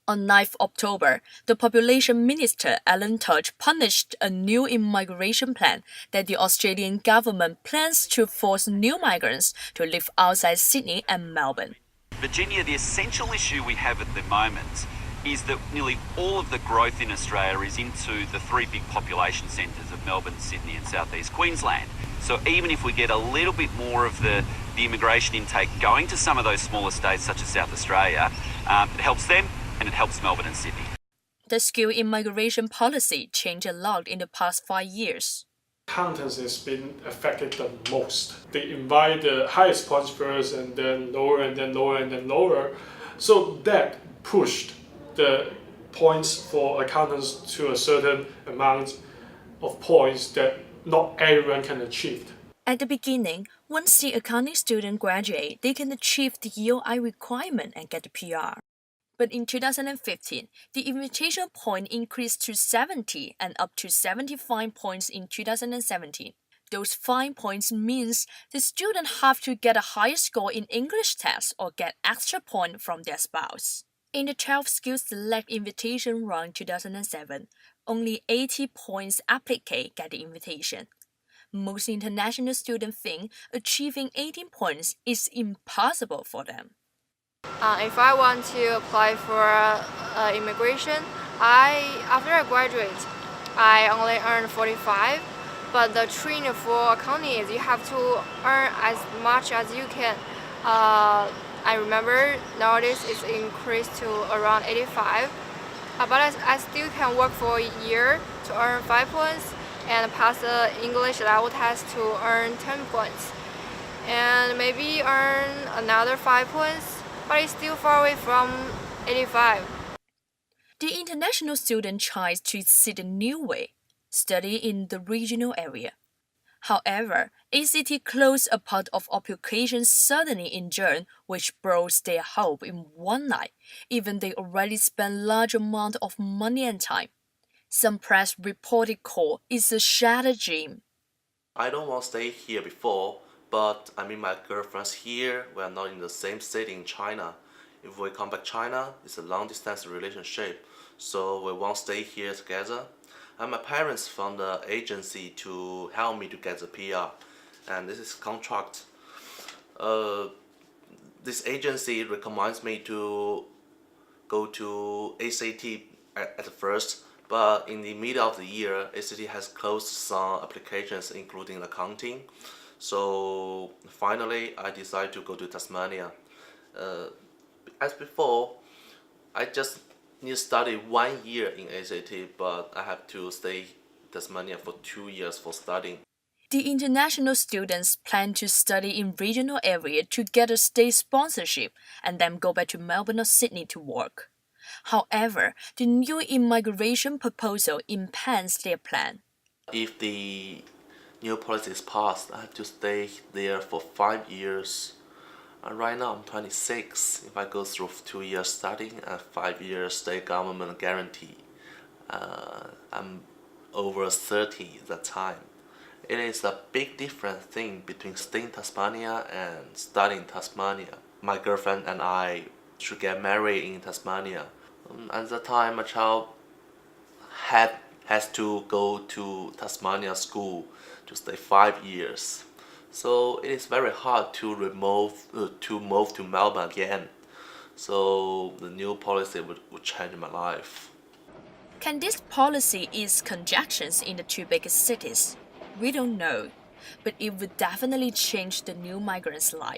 On 9th October, the Population Minister Alan Tudge published a new immigration plan that the Australian government plans to force new migrants to live outside Sydney and Melbourne. Virginia, the essential issue we have at the moment is that nearly all of the growth in Australia is into the three big population centres of Melbourne, Sydney and southeast Queensland. So even if we get a little bit more of the immigration intake going to some of those smaller states such as South Australia, it helps them and it helps Melbourne and Sydney. The skilled immigration policy changed a lot in the past 5 years. Accountants has been affected the most. They invite the highest points first and then lower and then lower and then lower. So that pushed the points for accountants to a certain amount of points that not everyone can achieve. At the beginning, once the accounting student graduate, they can achieve the EOI requirement and get the PR. But in 2015, the invitation point increased to 70 and up to 75 points in 2017. Those 5 points means the student have to get a higher score in English test or get extra point from their spouse. In the 12 Skills Select Invitation Round 2007, only 80 points applicants get the invitation. Most international students think achieving 18 points is impossible for them. If I want to apply for immigration, after I graduate, I only earn 45. But the training for accounting is you have to earn as much as you can. I remember nowadays it's increased to around 85. But I still can work for a year to earn 5 points and pass the English level test to earn 10 points. And maybe earn another 5 points. But it's still far away from 85. The international student tries to see the new way, study in the regional area. However, ACT closed a part of applications suddenly in June, which brought their hope in one night, even they already spent large amount of money and time. Some press reported call is a shattered dream. I don't want to stay here before. But I mean my girlfriend's here, we are not in the same city in China. If we come back China, it's a long distance relationship, so we won't stay here together. And my parents found the agency to help me to get the PR, and this is contract. This agency recommends me to go to ACT at first, but in the middle of the year, ACT has closed some applications including accounting. So finally, I decided to go to Tasmania. As before, I just need to study 1 year in ACT, but I have to stay in Tasmania for 2 years for studying. The international students plan to study in regional area to get a state sponsorship and then go back to Melbourne or Sydney to work. However, the new immigration proposal impedes their plan. If the new policy is passed, I have to stay there for 5 years. Right now I'm 26. If I go through 2 years studying and 5 years state government guarantee, I'm over 30 at that time. It is a big different thing between staying in Tasmania and studying in Tasmania. My girlfriend and I should get married in Tasmania. At that time, my child has to go to Tasmania school to stay 5 years. So it is very hard to move to Melbourne again. So the new policy would change my life. Can this policy ease congestions in the two biggest cities? We don't know, but it would definitely change the new migrants' life.